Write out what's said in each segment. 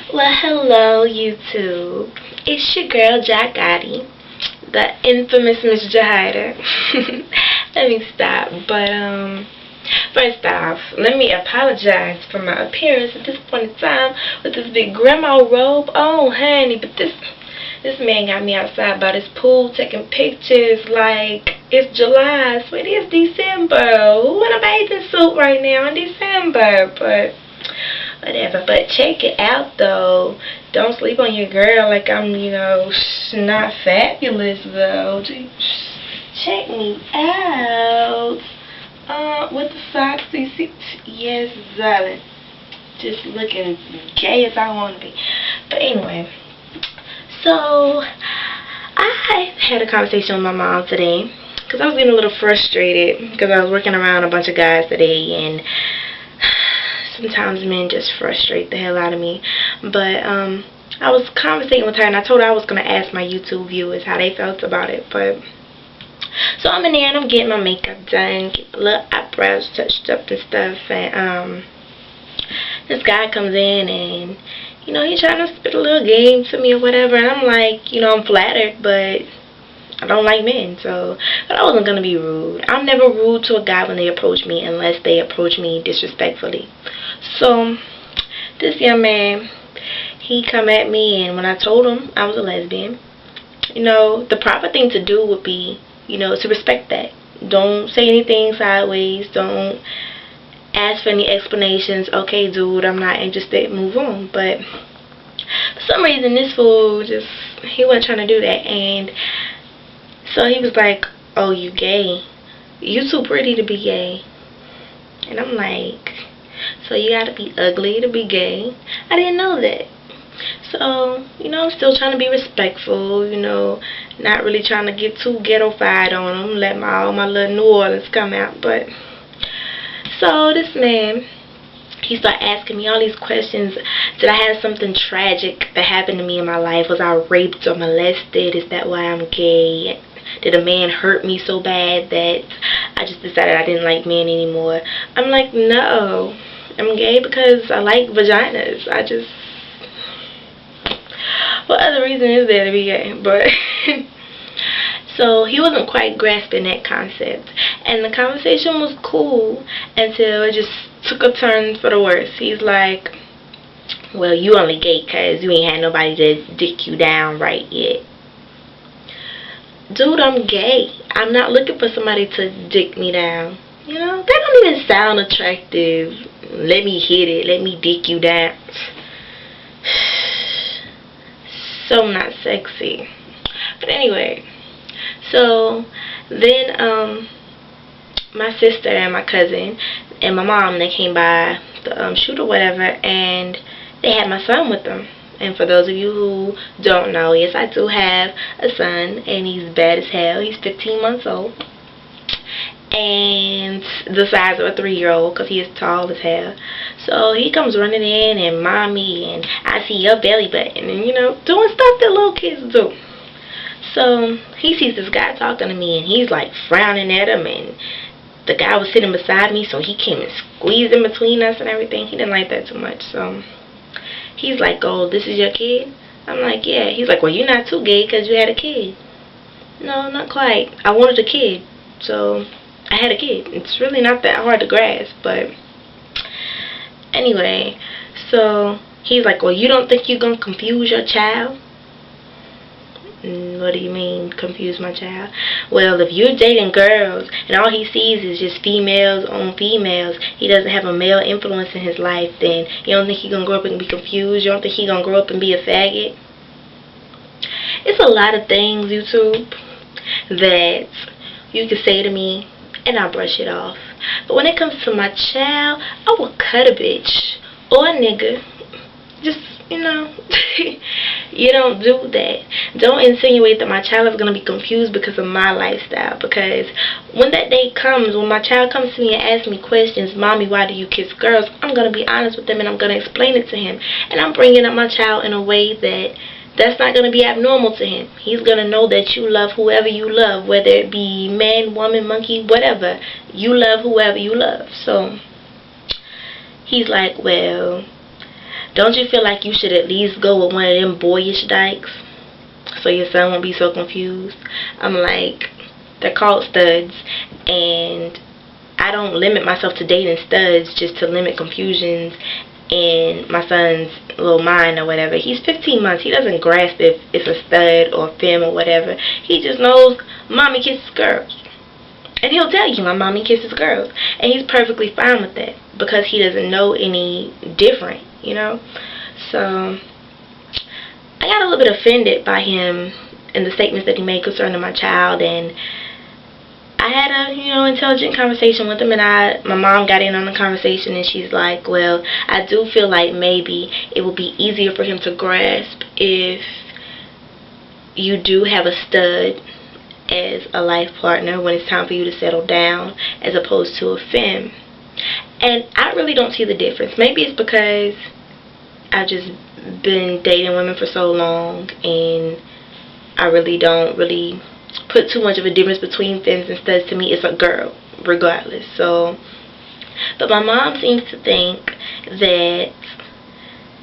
Well, hello, YouTube. It's your girl, Jack Gotti, the infamous Miss Jahida. Let me stop. First off, let me apologize for my appearance at this point in time with this big grandma robe. Oh, honey, but this man got me outside by this pool taking pictures like it's July. Sweetie, it's December. Who in a bathing suit right now in December? But whatever. But check it out, though. Don't sleep on your girl like I'm, not fabulous, though. Check me out. With the socks, you see? Yes, darling. Just looking gay as I want to be. But anyway, so I had a conversation with my mom today because I was getting a little frustrated because I was working around a bunch of guys today, and sometimes men just frustrate the hell out of me. But I was conversating with her, and I told her I was going to ask my YouTube viewers how they felt about it. But so I'm in there and I'm getting my makeup done, get my little eyebrows touched up and stuff, and this guy comes in and he's trying to spit a little game to me or whatever, and I'm like, I'm flattered, but I don't like men, but I wasn't gonna be rude. I'm never rude to a guy when they approach me unless they approach me disrespectfully. So this young man, he come at me, and when I told him I was a lesbian, the proper thing to do would be, to respect that. Don't say anything sideways. Don't ask for any explanations. Okay, dude, I'm not interested. Move on. But for some reason, this fool he wasn't trying to do that. And so he was like, oh, you gay. You too pretty to be gay. And I'm like, so you gotta be ugly to be gay? I didn't know that. So, I'm still trying to be respectful, not really trying to get too ghetto-fied on him, let all my little New Orleans come out. But so this man, he started asking me all these questions. Did I have something tragic that happened to me in my life? Was I raped or molested? Is that why I'm gay? Did a man hurt me so bad that I just decided I didn't like men anymore? I'm like, no. I'm gay because I like vaginas. What other reason is there to be gay? But so he wasn't quite grasping that concept, and the conversation was cool until it just took a turn for the worse. He's like, well, you only gay because you ain't had nobody to dick you down right yet. Dude, I'm gay. I'm not looking for somebody to dick me down. That don't even sound attractive. Let me hit it. Let me dick you down. So not sexy. But anyway, so then my sister and my cousin and my mom, they came by the shoot or whatever, and they had my son with them. And for those of you who don't know, yes, I do have a son, and he's bad as hell. He's 15 months old, and the size of a 3-year-old because he is tall as hell. So he comes running in, and mommy, and I see your belly button, and doing stuff that little kids do. So he sees this guy talking to me, and he's like frowning at him, and the guy was sitting beside me, so he came and squeezed in between us and everything. He didn't like that too much. So he's like, oh, this is your kid? I'm like, yeah. He's like, well, you're not too gay because you had a kid. No, not quite. I wanted a kid, so I had a kid. It's really not that hard to grasp. But anyway, so he's like, well, you don't think you're going to confuse your child? What do you mean, confuse my child? Well, if you're dating girls and all he sees is just females on females, he doesn't have a male influence in his life, then you don't think he's going to grow up and be confused? You don't think he's going to grow up and be a faggot? It's a lot of things, YouTube, that you can say to me and I'll brush it off. But when it comes to my child, I will cut a bitch or a nigga. Just, you don't do that. Don't insinuate that my child is going to be confused because of my lifestyle. Because when that day comes, when my child comes to me and asks me questions, mommy, why do you kiss girls? I'm going to be honest with him, and I'm going to explain it to him. And I'm bringing up my child in a way that's not going to be abnormal to him. He's going to know that you love whoever you love, whether it be man, woman, monkey, whatever. You love whoever you love. So he's like, well, Don't you feel like you should at least go with one of them boyish dykes so your son won't be so confused? I'm like, they're called studs, and I don't limit myself to dating studs just to limit confusions in my son's little mind or whatever. He's 15 months. He doesn't grasp if it's a stud or a femme or whatever. He just knows mommy kisses girls. And he'll tell you my mommy kisses girls. And he's perfectly fine with that because he doesn't know any different, you know. So I got a little bit offended by him and the statements that he made concerning my child, and I had a, intelligent conversation with him, and my mom got in on the conversation, and she's like, well, I do feel like maybe it will be easier for him to grasp if you do have a stud as a life partner when it's time for you to settle down, as opposed to a femme. And I really don't see the difference. Maybe it's because I've just been dating women for so long, and I really don't put too much of a difference between femmes and studs. To me, it's a girl regardless. So, but my mom seems to think that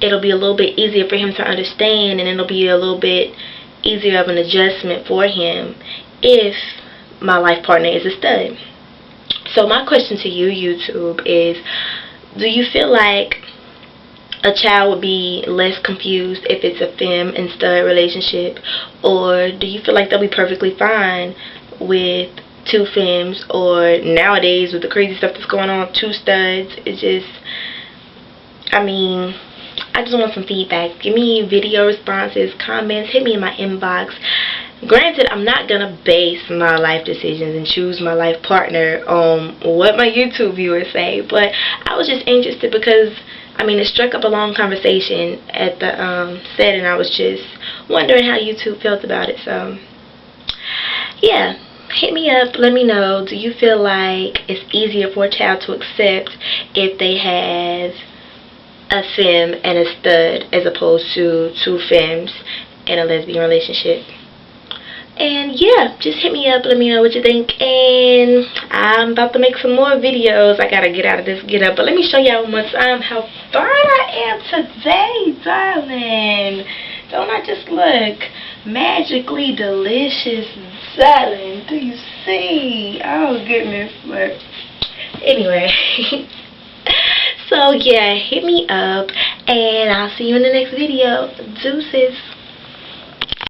it'll be a little bit easier for him to understand, and it'll be a little bit easier of an adjustment for him if my life partner is a stud. So my question to you, YouTube, is, do you feel like a child would be less confused if it's a femme and stud relationship, or do you feel like they'll be perfectly fine with two femmes, or nowadays with the crazy stuff that's going on, two studs? It's just, I just want some feedback. Give me video responses, comments, hit me in my inbox. Granted, I'm not going to base my life decisions and choose my life partner on what my YouTube viewers say, but I was just interested because it struck up a long conversation at the set, and I was just wondering how YouTube felt about it. So, yeah, hit me up. Let me know. Do you feel like it's easier for a child to accept if they have a femme and a stud as opposed to two femmes in a lesbian relationship? And yeah, just hit me up, let me know what you think, and I'm about to make some more videos. I gotta get out of this get up, but let me show y'all how fine I am today, darling. Don't I just look magically delicious, darling? Do you see? Oh goodness, but anyway. So yeah, hit me up, and I'll see you in the next video. Deuces.